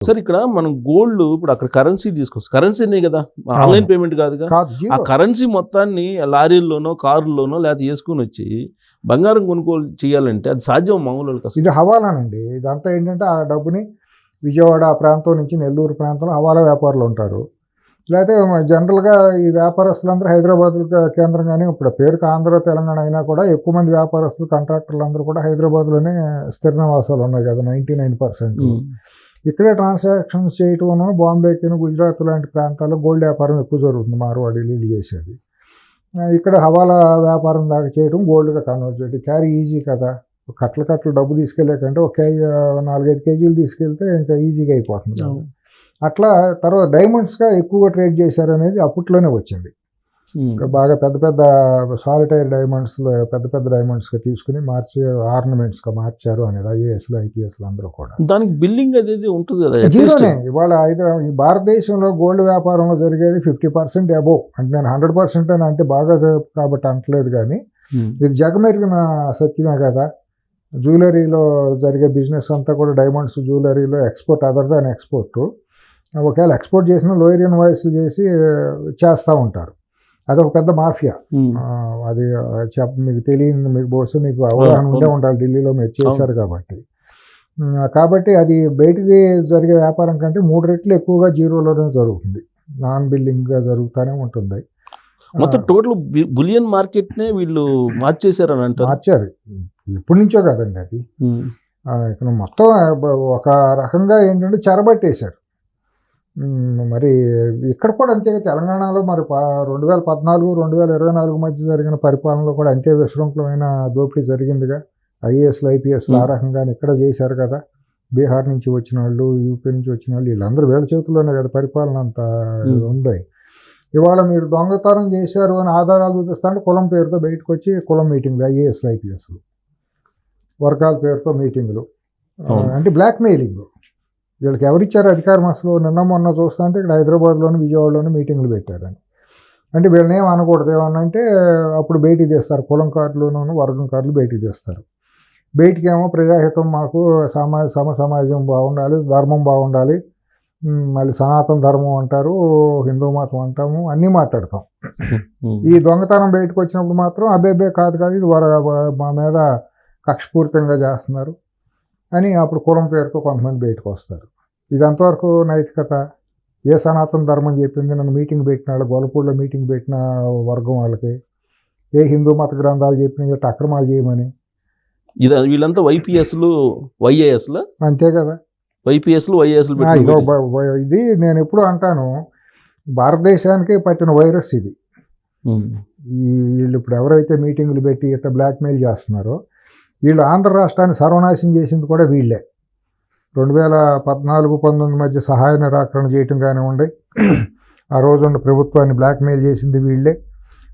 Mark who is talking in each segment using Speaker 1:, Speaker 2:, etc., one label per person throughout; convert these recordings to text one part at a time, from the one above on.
Speaker 1: Sir ఇక్కడ మనం gold ఇప్పుడు అక్కడ కరెన్సీ తీసుకోవచ్చు, కరెన్సీనే కదా, ఆన్లైన్ పేమెంట్ కాదుగా. ఆ కరెన్సీ మొత్తాన్ని లారీల్లోనో కారుల్లోనో లేకపోతే వేసుకుని వచ్చి బంగారం కొనుగోలు చేయాలంటే అది సాధ్యం మామూలు కష్టం.
Speaker 2: ఇది హవాలానండి. ఇదంతా ఏంటంటే ఆ డబ్బుని విజయవాడ ఆ ప్రాంతం నుంచి నెల్లూరు ప్రాంతంలో హవాలా వ్యాపారులు ఉంటారు. లేకపోతే జనరల్గా ఈ వ్యాపారస్తులందరూ హైదరాబాద్ కేంద్రంగానే, ఇప్పుడు పేరుకి ఆంధ్ర తెలంగాణ అయినా కూడా ఎక్కువ మంది వ్యాపారస్తులు కాంట్రాక్టర్లు అందరూ కూడా హైదరాబాద్లోనే స్థిర నివాసాలు ఉన్నాయి కదా, 99%. ఇక్కడే ట్రాన్సాక్షన్స్ చేయటం, బాంబేకి గుజరాత్ లాంటి ప్రాంతాల్లో గోల్డ్ వ్యాపారం ఎక్కువ జరుగుతుంది, మార్వాడి లీడ్ చేసేది. ఇక్కడ హవాలా వ్యాపారం దాకా చేయడం, గోల్డ్గా కన్వర్ట్ చేయడం క్యారీ ఈజీ కదా. కట్టలు డబ్బు తీసుకెళ్ళాకంటే ఒక 4-5 కేజీలు తీసుకెళ్తే ఇంకా ఈజీగా అయిపోతుంది. అట్లా తర్వాత డైమండ్స్గా ఎక్కువగా ట్రేడ్ చేశారు అనేది అప్పట్లోనే వచ్చింది. బాగా పెద్ద సాలిటైర్ డైమండ్స్, పెద్ద డైమండ్స్గా తీసుకుని మార్చి ఆర్నమెంట్స్గా మార్చారు అనేది ఐఏఎస్లు ఐపీఎస్లు అందరూ కూడా.
Speaker 1: దానికి బిల్డింగ్ అనేది ఉంటుంది కదా,
Speaker 2: జీరోనే. ఇవాళ ఈ భారతదేశంలో గోల్డ్ వ్యాపారంలో జరిగేది 50% అబోవ్. అంటే నేను 100% అని అంటే బాగా కాబట్టి అంటలేదు, కానీ ఇది జగమెరిగిన సత్యమే కదా. జ్యువెలరీలో జరిగే బిజినెస్ అంతా కూడా డైమండ్స్ జ్యువెలరీలో ఎక్స్పోర్ట్, అదర్ దాన్ ఎక్స్పోర్ట్. ఒకవేళ ఎక్స్పోర్ట్ చేసిన లోయర్ ఇన్వాయిస్లు చేసి చేస్తూ ఉంటారు. అదొక పెద్ద మాఫియా. అది మీకు తెలియదు, మీకు బహుశా మీకు అవగాహన ఉండే ఉండాలి, ఢిల్లీలో మీరు చేశారు కాబట్టి అది బయటికి జరిగే వ్యాపారం కంటే 3 రెట్లు ఎక్కువగా జీరోలోనే జరుగుతుంది, నాన్ బిల్లింగ్గా జరుగుతూనే ఉంటుంది.
Speaker 1: మొత్తం టోటల్ బులియన్ మార్కెట్నే వీళ్ళు మార్చేశారని అంటారు.
Speaker 2: మార్చారు, ఎప్పటి నుంచో కదండి అది. ఇక్కడ మొత్తం ఒక రకంగా ఏంటంటే చెరబట్టేశారు. మరి ఇక్కడ కూడా అంతే. తెలంగాణలో మరి 2014-2024 మధ్య జరిగిన పరిపాలనలో కూడా అంతే విశృంఖలమైన దోపిడీ జరిగిందిగా. ఐఏఎస్లు ఐపీఎస్లు ఆ రకంగానే ఇక్కడ చేశారు కదా. బీహార్ నుంచి వచ్చిన వాళ్ళు, యూపీ నుంచి వచ్చిన వాళ్ళు, వీళ్ళందరూ వీళ్ళ చేతుల్లోనే కదా పరిపాలన అంతా ఉంది. ఇవాళ మీరు దొంగతనం చేశారు అని ఆధారాలు చూపిస్తాంటే కులం పేరుతో బయటకు వచ్చి కులం మీటింగ్లు, ఐఏఎస్లు ఐపీఎస్లు వర్గాల పేరుతో మీటింగులు, అంటే బ్లాక్ మెయిలింగ్. వీళ్ళకి ఎవరిచ్చారు అధికారం అసలు? మొన్న చూస్తా అంటే ఇక్కడ హైదరాబాద్లోను విజయవాడలోను మీటింగ్లు పెట్టారని. అంటే వీళ్ళని ఏం అనకూడదు, ఏమన్నా అంటే అప్పుడు బయటికి తీస్తారు, కులం కార్డులోనూ వర్గం కార్డులు బయటికి తీస్తారు. బయటికేమో ప్రజాహితం, మాకు సమాజం బాగుండాలి, ధర్మం బాగుండాలి, మళ్ళీ సనాతన ధర్మం అంటారు, హిందూ మతం అంటాము, అన్నీ మాట్లాడతాం. ఈ దొంగతనం బయటకు వచ్చినప్పుడు మాత్రం అబేబే కాదు ఇది మా మీద కక్షపూరితంగా చేస్తున్నారు అని అప్పుడు కులం పేరుతో కొంతమంది బయటకు వస్తారు. ఇది అంతవరకు నైతికత? ఏ సనాతన ధర్మం చెప్పింది? నన్ను మీటింగ్ పెట్టిన వాళ్ళు, గొల్లపూడిలో మీటింగ్ పెట్టిన వర్గం వాళ్ళకి ఏ హిందూ మత గ్రంథాలు చెప్పిన అక్రమాలు చేయమని?
Speaker 1: ఇది వీళ్ళంతా వైపీఎస్లు వైఏఎస్లు అంతే
Speaker 2: కదా.
Speaker 1: వైపీఎస్లు వైఏఎస్లు
Speaker 2: ఇది నేను ఎప్పుడు అంటాను, భారతదేశానికి పట్టిన వైరస్ ఇది. వీళ్ళు ఇప్పుడు ఎవరైతే మీటింగులు పెట్టి ఇట్లా బ్లాక్మెయిల్ చేస్తున్నారో, వీళ్ళు ఆంధ్ర రాష్ట్రాన్ని సర్వనాశనం చేసింది కూడా వీళ్ళే. 2014-19 మధ్య సహాయ నిరాకరణ చేయటం కానివ్వండి, ఆ రోజున్న ప్రభుత్వాన్ని బ్లాక్మెయిల్ చేసింది వీళ్ళే.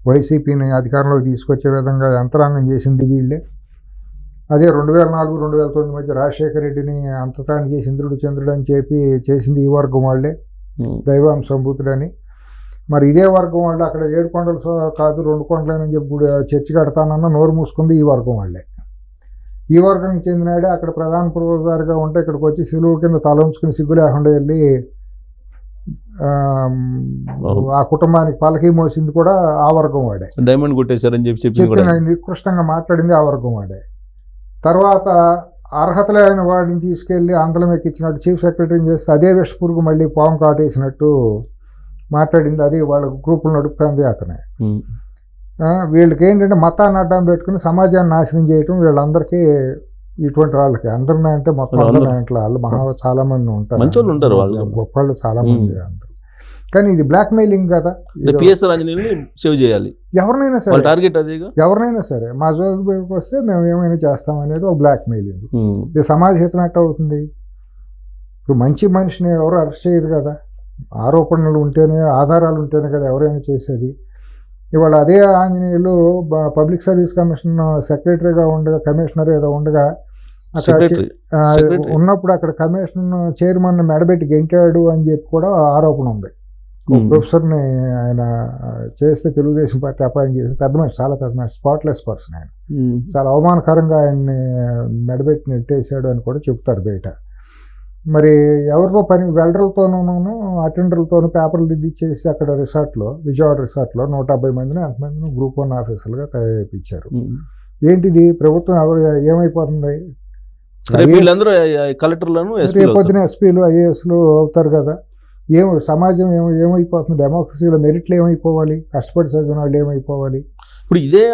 Speaker 2: వైసీపీని అధికారంలోకి తీసుకొచ్చే విధంగా యంత్రాంగం చేసింది వీళ్ళే. అదే 2004-2009 మధ్య రాజశేఖర రెడ్డిని అంతటాన్ని చేసి ఇంద్రుడు చంద్రుడు అని చెప్పి చేసింది ఈ వర్గం వాళ్ళే, దైవాంశంభూతుడని. మరి ఇదే వర్గం వాళ్ళు అక్కడ 7 కొండలు కాదు 2 కొండలని చెప్పి చర్చి కడతానన్న నోరు మూసుకుంది ఈ వర్గం వాళ్ళే. ఈ వర్గానికి చెందినాడే అక్కడ ప్రధాన ప్రొఫెసర్గా ఉంటే ఇక్కడికి వచ్చి సిలువు కింద తలంచుకుని సిగ్గు లేకుండా వెళ్ళి ఆ కుటుంబానికి పలకీ మోసింది కూడా ఆ వర్గం వాడే.
Speaker 1: డైమండ్ కొట్టేశారని చెప్పి
Speaker 2: నికృష్టంగా మాట్లాడింది ఆ వర్గం వాడే. తర్వాత అర్హత లేని వాడిని తీసుకెళ్ళి అందలం ఎక్కించినట్టు చీఫ్ సెక్రటరీని చేస్తే అదే విషపురుగు మళ్ళీ పాము కాటేసినట్టు మాట్లాడింది, అది వాళ్ళ గ్రూపులు నడుపుతుంది అతనే. వీళ్ళకి ఏంటంటే మతాన్ని అడ్డం పెట్టుకుని సమాజాన్ని నాశనం చేయటం వీళ్ళందరికీ, ఇటువంటి వాళ్ళకి అందరినీ అంటే మొత్తం అందరూ వాళ్ళు చాలా మంది ఉంటారు, గొప్ప వాళ్ళు చాలా మంది అందరూ. కానీ ఇది బ్లాక్ మెయిలింగ్ కదా.
Speaker 1: సేవ్ చేయాలి
Speaker 2: ఎవరినైనా సరే,
Speaker 1: టార్గెట్ అదేగా.
Speaker 2: ఎవరినైనా సరే మా జోలికి వస్తే మేము ఏమైనా చేస్తాం అనేది ఒక బ్లాక్ మెయిలింగ్. ఇది సమాజ హితం ఎట్ట అవుతుంది? ఇప్పుడు మంచి మనిషిని ఎవరు అరెస్ట్ చేయరు కదా, ఆరోపణలు ఉంటేనే ఆధారాలు ఉంటేనే కదా ఎవరైనా చేసేది. ఇవాళ అదే ఆంజనేయులు పబ్లిక్ సర్వీస్ కమిషన్ సెక్రటరీగా ఉండగా, కమిషనర్ ఏదో ఉండగా అక్కడ ఉన్నప్పుడు అక్కడ కమిషన్ చైర్మన్ మెడబెట్టి గెంటాడు అని చెప్పి కూడా ఆరోపణ ఉంది. ప్రొఫెసర్ని ఆయన చేస్తే తెలుగుదేశం పార్టీ అపాయింట్ చేసి పెద్ద మనిషి, చాలా పెద్ద మనిషి, స్పాట్లెస్ పర్సన్ ఆయన, చాలా అవమానకరంగా ఆయన్ని మెడబెట్టి నెట్టేశాడు అని కూడా చెప్తారు బయట. మరి ఎవరితో పని వెల్డర్లతోనూ అటెండర్లతోనూ పేపర్లు దిద్దిచ్చేసి అక్కడ రిసార్ట్లో, విజయవాడ రిసార్ట్లో 150 మందిని అంతమందిని గ్రూప్ 1 ఆఫీసర్లుగా తయారు. ఏంటిది ప్రభుత్వం ఏమైపోతుంది?
Speaker 1: వీళ్ళందరూ కలెక్టర్లను
Speaker 2: రేపొద్దున ఎస్పీలు ఐఏఎస్లు అవుతారు కదా. సమాజం ఏమైపోతుంది? డెమోక్రసీలో మెరిట్లు ఏమైపోవాలి? కష్టపడి చదివిన వాళ్ళు ఏమైపోవాలి?
Speaker 1: ఇప్పుడు ఇదే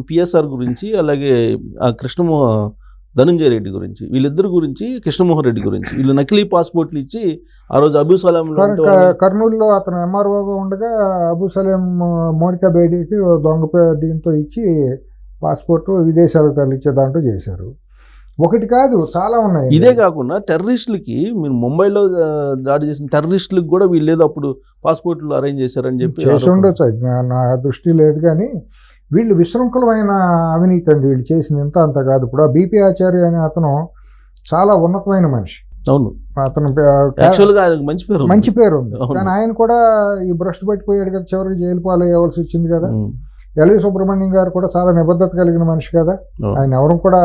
Speaker 1: పిఎస్ఆర్ గురించి, అలాగే ధనంజయ రెడ్డి గురించి, వీళ్ళిద్దరు గురించి, కృష్ణమోహన్ రెడ్డి గురించి, వీళ్ళు నకిలీ పాస్పోర్ట్లు ఇచ్చి ఆ రోజు అబూ సలాం
Speaker 2: కర్నూలులో అతను ఎంఆర్ఓగా ఉండగా అబూ సలాం మోనికా బేడీకి దొంగ దీంతో ఇచ్చి పాస్పోర్ట్ విదేశాలకు తరలిచ్చే దాంట్లో చేశారు. ఒకటి కాదు, చాలా ఉన్నాయి.
Speaker 1: ఇదే కాకుండా టెర్రరిస్టులకి, మీరు ముంబైలో దాడి చేసిన టెర్రరిస్టులకు కూడా వీళ్ళేదో అప్పుడు పాస్పోర్ట్లు అరేంజ్ చేశారని చెప్పి
Speaker 2: చేసి ఉండొచ్చు, నా దృష్టి లేదు. కానీ వీళ్ళు విశృంఖలమైన అవినీతి అండి వీళ్ళు చేసింది. ఇంత అంత కాదు. ఇప్పుడు ఆ బీపీ ఆచార్య అనే అతను చాలా ఉన్నతమైన మనిషి.
Speaker 1: అవును,
Speaker 2: అతను
Speaker 1: మంచి పేరు
Speaker 2: ఉంది. కానీ ఆయన కూడా ఈ భ్రష్టు పట్టిపోయాడు కదా, చివరికి జైలు పాలయ్యవలసి వచ్చింది కదా. ఎల్వి సుబ్రహ్మణ్యం గారు కూడా చాలా నిబద్ధత కలిగిన మనిషి కదా. ఆయన ఎవరు కూడా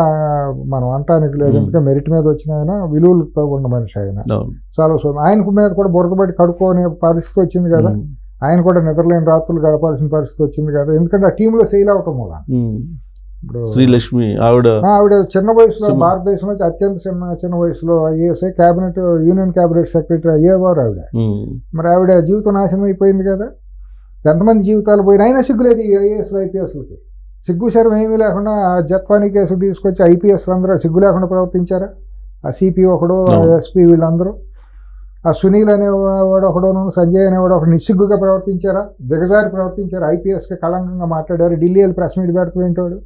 Speaker 2: మనం అంటానికి లేదు, ఎందుకంటే మెరిట్ మీద వచ్చిన ఆయన విలువలతో ఉన్న మనిషి. ఆయన చాలా ఆయన మీద కూడా బురదబడి కడుక్కోనే పరిస్థితి వచ్చింది కదా. ఆయన కూడా నిద్రలేని రాత్రులు గడపాల్సిన పరిస్థితి వచ్చింది కదా. ఎందుకంటే ఆ టీంలో సెయిల్ అవటం వల్ల.
Speaker 1: ఇప్పుడు శ్రీలక్ష్మి
Speaker 2: ఆవిడ చిన్న వయసులో, భారతదేశంలో అత్యంత చిన్న వయసులో IASI cabinet, union cabinet secretary అయ్యేవారు ఆవిడ. మరి ఆవిడ జీవితం నాశనం అయిపోయింది కదా. ఎంతమంది జీవితాలు పోయినా అయినా సిగ్గులేదు ఈ ఐఏఎస్లు ఐపీఎస్లకి. సిగ్గు శరం ఏమీ లేకుండా జత్వానీ కేసు తీసుకొచ్చి ఐపీఎస్లు అందరూ సిగ్గు లేకుండా ప్రవర్తించారా? ఆ సిపి ఒకడు, ఎస్పీ వీళ్ళందరూ, ఆ సునీల్ అనేవాడు ఒకడు, సంజయ్ అనేవాడు ఒకడు నిస్సిగ్గుగా ప్రవర్తించారా? దిగజారి ప్రవర్తించారు. ఐపీఎస్కి కళంకంగా మాట్లాడారు. ఢిల్లీ వెళ్ళి ప్రెస్ మీట్ పెడుతూ ఏంటాడు,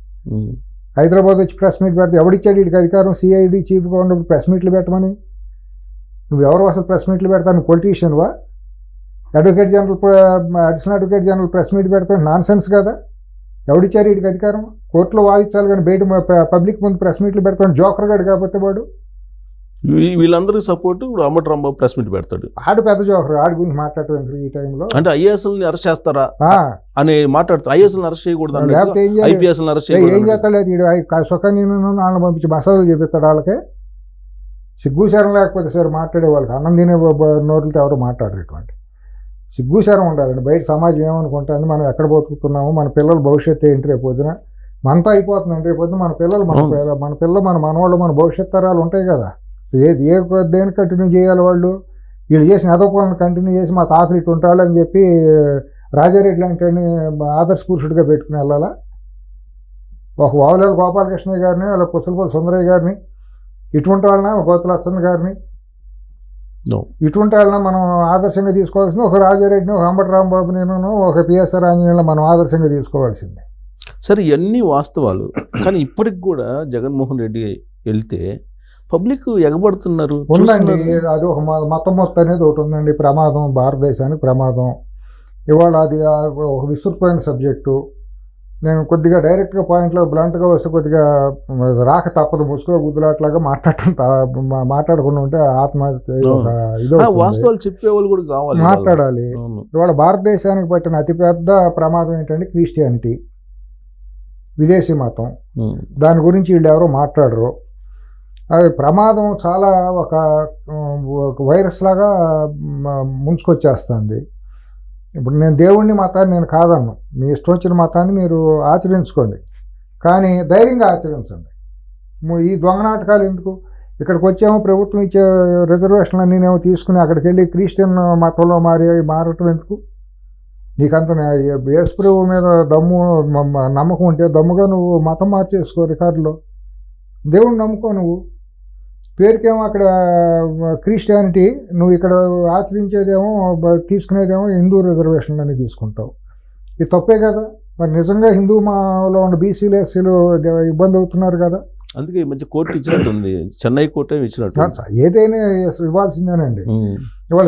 Speaker 2: హైదరాబాద్ వచ్చి ప్రెస్ మీట్ పెడితే ఎవడిచ్చాడు వీడికి అధికారం? సిఐడి చీఫ్గా ఉన్నప్పుడు ప్రెస్ మీట్లు పెట్టమని. నువ్వెవరు అసలు ప్రెస్ మీట్లు పెడతావు? నువ్వు పొలిటీషియన్వా? Additional advocate general press meet పెడతాడు, నాన్ సెన్స్ కదా. ఎవడిచ్చారు వీడికి అధికారం? కోర్టులో వాదించాలి కానీ బయట పబ్లిక్ ముందు ప్రెస్ మీట్లు పెడతాడు. జోకర్ గాడు కాబట్టి వాడు.
Speaker 1: వీళ్ళందరికీ సపోర్ట్ ఇప్పుడు అంబటి రాంబాబు ప్రెస్ మీట్ పెడతాడు.
Speaker 2: ఆడు పెద్ద జోకర్, ఆడి గురించి మాట్లాడటం ఈ టైంలో.
Speaker 1: అంటే ఐఏఎస్ని అరెస్ట్ చేస్తారా అని మాట్లాడుతారు. ఐఏఎస్ని అరెస్ట్ చేయకూడదు, ఐపీఎస్ని అరెస్ట్
Speaker 2: ఏం చేస్తలేదు వీడు. సుఖాన్ని వాళ్ళని పంపించి మసాలాలు చెప్పిస్తాడు వాళ్ళకే. సిగ్గుశారం లేకపోతే సార్ మాట్లాడే వాళ్ళకి, అన్నం తినే నోట్లతో ఎవరు మాట్లాడేటువంటి సిగ్గుశారం ఉండాలండి. బయట సమాజం ఏమనుకుంటుంది, మనం ఎక్కడ బతుకుతున్నాము, మన పిల్లల భవిష్యత్తు ఏంటి, రేపు పొద్దున మనతో అయిపోతుందండి. రేపు పొద్దున మన పిల్లలు మన మనవాళ్ళు, మన భవిష్యత్ తరాలు ఉంటాయి కదా. దేని కంటిన్యూ చేయాలి వాళ్ళు? వీళ్ళు చేసిన అదోపాలను కంటిన్యూ చేసి మా తాతలు ఇటు ఉంటాళ్ళు అని చెప్పి రాజారెడ్డి లాంటి ఆదర్శ పురుషుడిగా పెట్టుకుని వెళ్ళాలా? ఒక వావులేల గోపాలకృష్ణయ్య గారిని, అలా పుచ్చలపల్లి సుందరయ్య గారిని, ఇటువంటి వాళ్ళని, గోతులచ్చన్న గారిని, ఇటువంటి వాళ్ళని మనం ఆదర్శంగా తీసుకోవాల్సింది. ఒక రాజారెడ్డిని, ఒక అంబటి రాంబాబు, నేను ఒక పిఎస్ఆర్ ఆంజనేయులను మనం ఆదర్శంగా తీసుకోవాల్సింది.
Speaker 1: సరే, ఇవన్నీ వాస్తవాలు. కానీ ఇప్పటికి కూడా జగన్మోహన్ రెడ్డి వెళ్తే పబ్లిక్ ఎగబడుతున్నారు.
Speaker 2: ఉందండి, అది ఒక మతం మొత్తం అనేది ఒకటి ఉందండి. ప్రమాదం, భారతదేశానికి ప్రమాదం. ఇవాళ అది ఒక విస్తృతమైన సబ్జెక్టు. నేను కొద్దిగా డైరెక్ట్గా పాయింట్లో బ్లంట్గా వస్తే కొద్దిగా రాక తప్పదు, ముసుగులో గుద్దులాట్లాగా మాట్లాడకుండా ఉంటే ఆత్మహత్య
Speaker 1: వాస్తవాలు చెప్పేవాళ్ళు కూడా కావాలి,
Speaker 2: మాట్లాడాలి. ఇవాళ భారతదేశానికి పట్టిన అతిపెద్ద ప్రమాదం ఏంటంటే క్రిస్టియానిటీ, విదేశీ మతం. దాని గురించి వీళ్ళు ఎవరో మాట్లాడరు. అది ప్రమాదం చాలా ఒక వైరస్ లాగా ముంచుకొచ్చేస్తుంది. ఇప్పుడు నేను దేవుణ్ణి, మతాన్ని నేను కాదన్ను. మీ ఇష్టం వచ్చిన మతాన్ని మీరు ఆచరించుకోండి, కానీ ధైర్యంగా ఆచరించండి. ఈ దొంగ నాటకాలు ఎందుకు? ఇక్కడికి వచ్చామో ప్రభుత్వం ఇచ్చే రిజర్వేషన్లు అన్నీనేమో తీసుకుని అక్కడికి వెళ్ళి క్రిస్టియన్ మతంలో మారటం ఎందుకు? నీకంత యేసు ప్రభువు మీద నమ్మకం ఉంటే దమ్ముగా నువ్వు మతం మార్చేసుకో. రికార్డులో దేవుణ్ణి నమ్ముకో. నువ్వు పేరుకేమో అక్కడ క్రిస్టియానిటీ, నువ్వు ఇక్కడ ఆచరించేదేమో, తీసుకునేదేమో హిందూ రిజర్వేషన్లు అని తీసుకుంటావు. ఇది తప్పే కదా. మరి నిజంగా హిందూ మాలో ఉన్న బీసీలు, ఎస్సీలు ఇబ్బంది అవుతున్నారు కదా.
Speaker 1: అందుకే ఈ మధ్య కోర్టు ఇచ్చినట్టుంది, చెన్నై కోర్టు ఇచ్చినట్టు.
Speaker 2: ఏదైనా ఇవ్వాల్సిందేనండి. ఇవాళ